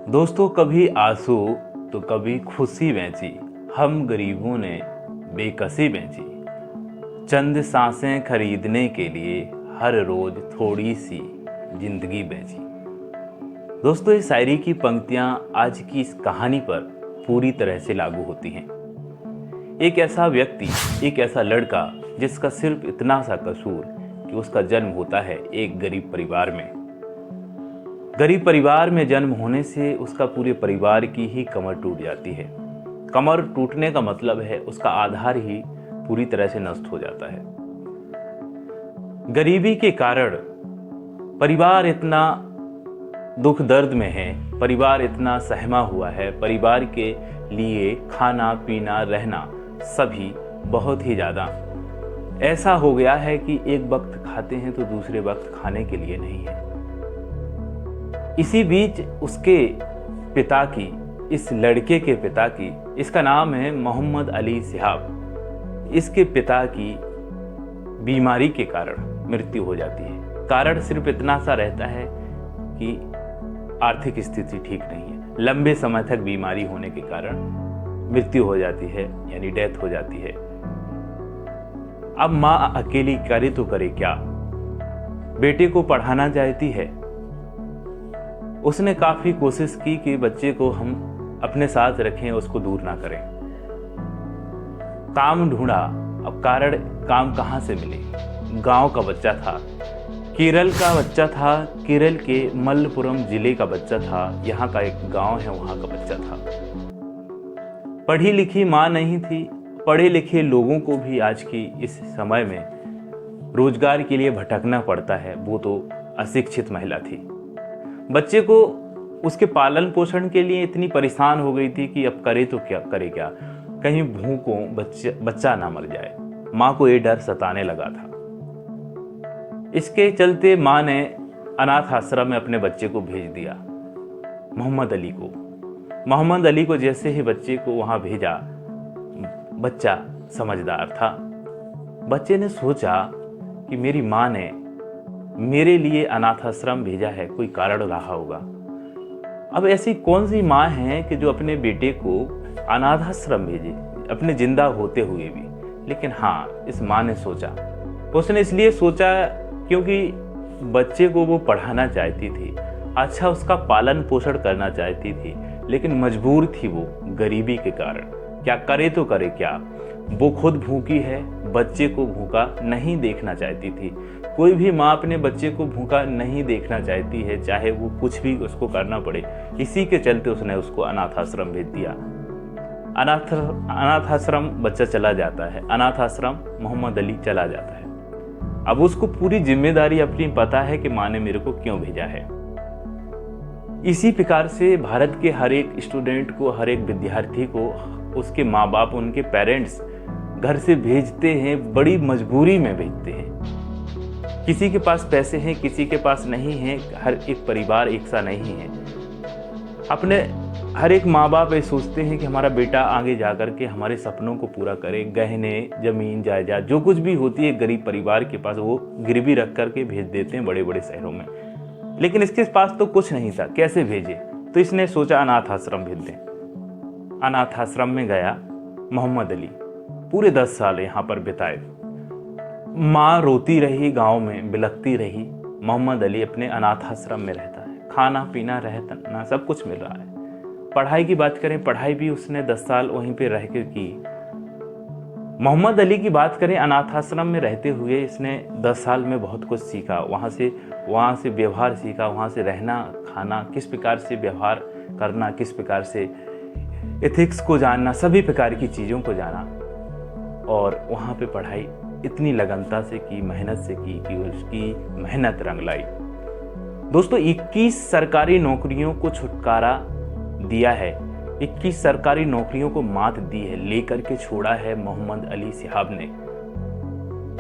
दोस्तों, कभी आंसू तो कभी खुशी बेची, हम गरीबों ने बेकसी बेची। चंद सांसें खरीदने के लिए हर रोज थोड़ी सी जिंदगी बेची। दोस्तों, इस शायरी की पंक्तियां आज की इस कहानी पर पूरी तरह से लागू होती हैं। एक ऐसा व्यक्ति, एक ऐसा लड़का जिसका सिर्फ इतना सा कसूर कि उसका जन्म होता है एक गरीब परिवार में। गरीब परिवार में जन्म होने से उसका पूरे परिवार की ही कमर टूट जाती है। कमर टूटने का मतलब है उसका आधार ही पूरी तरह से नष्ट हो जाता है। गरीबी के कारण परिवार इतना दुख दर्द में है, परिवार इतना सहमा हुआ है, परिवार के लिए खाना पीना रहना सभी बहुत ही ज़्यादा ऐसा हो गया है कि एक वक्त खाते हैं तो दूसरे वक्त खाने के लिए नहीं है। इसी बीच उसके पिता की, इस लड़के के पिता की, इसका नाम है मोहम्मद अली सिहाब, इसके पिता की बीमारी के कारण मृत्यु हो जाती है। कारण सिर्फ इतना सा रहता है कि आर्थिक स्थिति ठीक नहीं है। लंबे समय तक बीमारी होने के कारण मृत्यु हो जाती है, यानी डेथ हो जाती है। अब माँ अकेली करे तो करे क्या। बेटे को पढ़ाना चाहती है। उसने काफी कोशिश की कि बच्चे को हम अपने साथ रखें, उसको दूर ना करें। काम ढूंढा, अब कारण काम कहां से मिले। गांव का बच्चा था, केरल का बच्चा था, केरल के मलप्पुरम जिले का बच्चा था। यहाँ का एक गांव है, वहां का बच्चा था। पढ़ी लिखी माँ नहीं थी। पढ़े लिखे लोगों को भी आज की इस समय में रोजगार के लिए भटकना पड़ता है, वो तो अशिक्षित महिला थी। बच्चे को उसके पालन पोषण के लिए इतनी परेशान हो गई थी कि अब करे तो क्या करे क्या, कहीं भूखों बच्चा ना मर जाए। माँ को ये डर सताने लगा था। इसके चलते माँ ने अनाथ आश्रम में अपने बच्चे को भेज दिया, मोहम्मद अली को। मोहम्मद अली को जैसे ही बच्चे को वहां भेजा, बच्चा समझदार था। बच्चे ने सोचा कि मेरी माँ ने मेरे लिए अनाथ आश्रम भेजा है, कोई कारण रहा होगा। अब ऐसी कौन सी माँ है कि जो अपने बेटे को अनाथ आश्रम भेजे, अपने जिंदा होते हुए भी। लेकिन हाँ, इस माँ ने सोचा। उसने इसलिए सोचा क्योंकि बच्चे को वो पढ़ाना चाहती थी, अच्छा उसका पालन पोषण करना चाहती थी, लेकिन मजबूर थी वो गरीबी के कारण। क्या करे तो करे क्या। वो खुद भूखी है, बच्चे को भूखा नहीं देखना चाहती थी। कोई भी माँ अपने बच्चे को भूखा नहीं देखना चाहती है, चाहे वो कुछ भी उसको करना पड़े। इसी के चलते उसने उसको अनाथ आश्रम भेज दिया। अनाथ आश्रम बच्चा चला जाता है, अनाथ आश्रम मोहम्मद अली चला जाता है। अब उसको पूरी जिम्मेदारी अपनी पता है कि माँ ने मेरे को क्यों भेजा है। इसी प्रकार से भारत के हर एक स्टूडेंट को, हर एक विद्यार्थी को उसके माँ बाप, उनके पेरेंट्स घर से भेजते हैं, बड़ी मजबूरी में भेजते हैं। किसी के पास पैसे हैं, किसी के पास नहीं है। हर एक परिवार एक सा नहीं है। अपने हर एक माँ बाप ये सोचते हैं कि हमारा बेटा आगे जा कर के हमारे सपनों को पूरा करे। गहने, जमीन जायदाद जो कुछ भी होती है गरीब परिवार के पास, वो गिरवी रख करके भेज देते हैं बड़े बड़े शहरों में। लेकिन इसके पास तो कुछ नहीं था, कैसे भेजे। तो इसने सोचा अनाथ आश्रम भेज दें। अनाथ आश्रम में गया मोहम्मद अली। पूरे 10 साल यहाँ पर बिताए। माँ रोती रही, गांव में बिलखती रही। मोहम्मद अली अपने अनाथ आश्रम में रहता है। खाना पीना रहना सब कुछ मिल रहा है। पढ़ाई की बात करें, पढ़ाई भी उसने 10 साल वहीं पे रह के की। मोहम्मद अली की बात करें, अनाथ आश्रम में रहते हुए इसने 10 साल में बहुत कुछ सीखा। वहाँ से व्यवहार सीखा, वहाँ से रहना, खाना, किस प्रकार से व्यवहार करना, किस प्रकार से एथिक्स को जानना, सभी प्रकार की चीज़ों को जाना। और वहाँ पे पढ़ाई इतनी लगनता से की, मेहनत से की कि उसकी मेहनत रंग लाई। दोस्तों, 21 सरकारी नौकरियों को छुटकारा दिया है, 21 सरकारी नौकरियों को मात दी है, लेकर के छोड़ा है मोहम्मद अली सिहाब ने।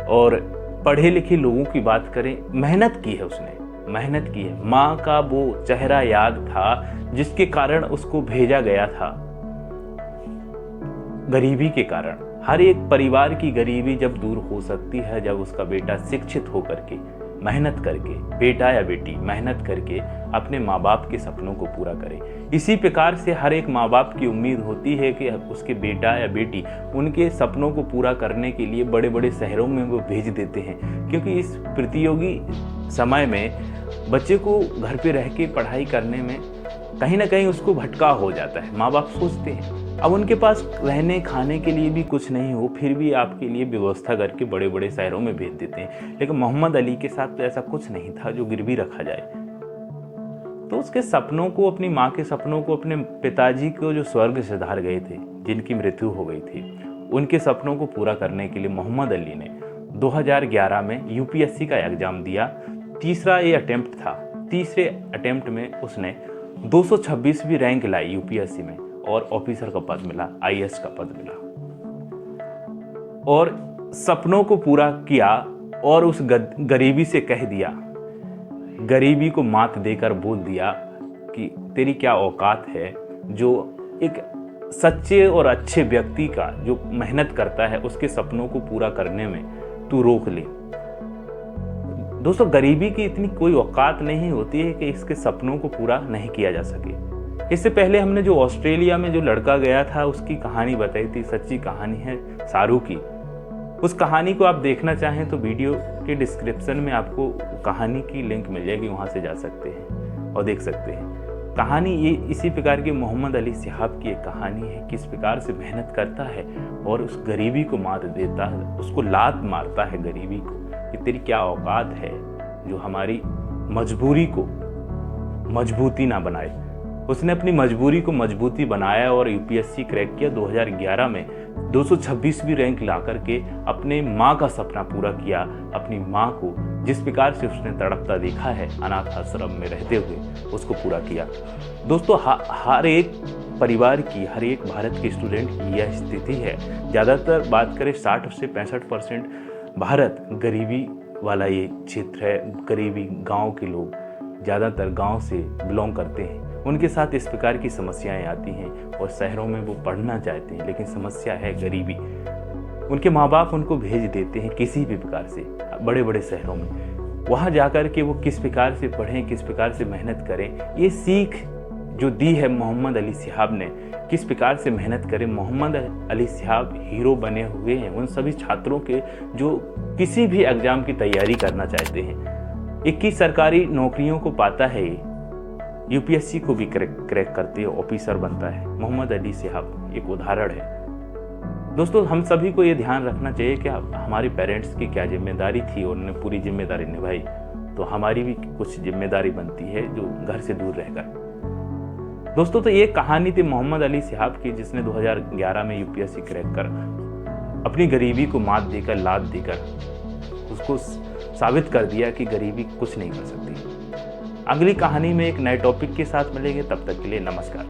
और पढ़े लिखे लोगों की बात करें, मेहनत की है उसने, मेहनत की है। माँ का वो चेहरा याद था जिसके कारण उसको भेजा गया था। गरीबी के कारण हर एक परिवार की गरीबी जब दूर हो सकती है, जब उसका बेटा शिक्षित होकर के मेहनत करके, बेटा या बेटी मेहनत करके अपने माँ बाप के सपनों को पूरा करे। इसी प्रकार से हर एक माँ बाप की उम्मीद होती है कि उसके बेटा या बेटी उनके सपनों को पूरा करने के लिए बड़े बड़े शहरों में वो भेज देते हैं, क्योंकि इस प्रतियोगी समय में बच्चे को घर पे रह के पढ़ाई करने में कहीं ना कहीं उसको भटकाव हो जाता है। माँ बाप सोचते हैं अब उनके पास रहने खाने के लिए भी कुछ नहीं हो, फिर भी आपके लिए व्यवस्था करके बड़े बड़े शहरों में भेज देते हैं। लेकिन मोहम्मद अली के साथ तो ऐसा कुछ नहीं था जो गिरवी रखा जाए। तो उसके सपनों को, अपनी माँ के सपनों को, अपने पिताजी को जो स्वर्ग से धार गए थे, जिनकी मृत्यु हो गई थी, उनके सपनों को पूरा करने के लिए मोहम्मद अली ने 2011 में यूपीएससी का एग्जाम दिया। तीसरा ये अटेम्प्ट था। तीसरे अटेम्प्ट में उसने 226वीं रैंक लाई यूपीएससी में और ऑफिसर का पद मिला, आईएएस का पद मिला और सपनों को पूरा किया। और उस गरीबी से कह दिया, गरीबी को मात देकर बोल दिया कि तेरी क्या औकात है जो एक सच्चे और अच्छे व्यक्ति का जो मेहनत करता है उसके सपनों को पूरा करने में तू रोक ले। दोस्तों, गरीबी की इतनी कोई औकात नहीं होती है कि इसके सपनों को पूरा नहीं किया जा सके। इससे पहले हमने जो ऑस्ट्रेलिया में जो लड़का गया था उसकी कहानी बताई थी, सच्ची कहानी है शाहरुख की। उस कहानी को आप देखना चाहें तो वीडियो के डिस्क्रिप्शन में आपको कहानी की लिंक मिल जाएगी, वहाँ से जा सकते हैं और देख सकते हैं। कहानी ये इसी प्रकार की मोहम्मद अली सिहाब की एक कहानी है, किस प्रकार से मेहनत करता है और उस गरीबी को मात देता है, उसको लात मारता है गरीबी को कि तेरी क्या औकात है जो हमारी मजबूरी को मजबूती ना बनाए। उसने अपनी मजबूरी को मजबूती बनाया और यूपीएससी क्रैक किया। 2011 में 226वीं रैंक ला करके अपने माँ का सपना पूरा किया। अपनी माँ को जिस प्रकार से उसने तड़पता देखा है अनाथ आश्रम में रहते हुए, उसको पूरा किया। दोस्तों, हर एक परिवार की, हर एक भारत के स्टूडेंट की यह स्थिति है। ज़्यादातर बात करें 60 से 65% भारत गरीबी वाला ये क्षेत्र है। गरीबी, गाँव के लोग ज़्यादातर गांव से बिलोंग करते हैं, उनके साथ इस प्रकार की समस्याएं आती हैं और शहरों में वो पढ़ना चाहते हैं, लेकिन समस्या है गरीबी। उनके माँ बाप उनको भेज देते हैं किसी भी प्रकार से बड़े बड़े शहरों में। वहाँ जाकर के वो किस प्रकार से पढ़ें, किस प्रकार से मेहनत करें, ये सीख जो दी है मोहम्मद अली सिहाब ने, किस प्रकार से मेहनत करें। मोहम्मद अली सिहाब हीरो बने हुए हैं उन सभी छात्रों के जो किसी भी एग्जाम की तैयारी करना चाहते हैं। 21 सरकारी नौकरियों को पाता है, यूपीएससी को भी क्रैक करते हैं, ऑफिसर बनता है। मोहम्मद अली सिहाब एक उदाहरण है। दोस्तों, हम सभी को ये ध्यान रखना चाहिए कि हमारे पेरेंट्स की क्या जिम्मेदारी थी और उन्होंने पूरी जिम्मेदारी निभाई, तो हमारी भी कुछ जिम्मेदारी बनती है जो घर से दूर रहकर। दोस्तों, तो ये कहानी थी मोहम्मद अली सिहाब की, जिसने 2011 में यूपीएससी क्रैक कर अपनी गरीबी को मात देकर, लात देकर उसको साबित कर दिया कि गरीबी कुछ नहीं कर सकती। अगली कहानी में एक नए टॉपिक के साथ मिलेंगे, तब तक के लिए नमस्कार।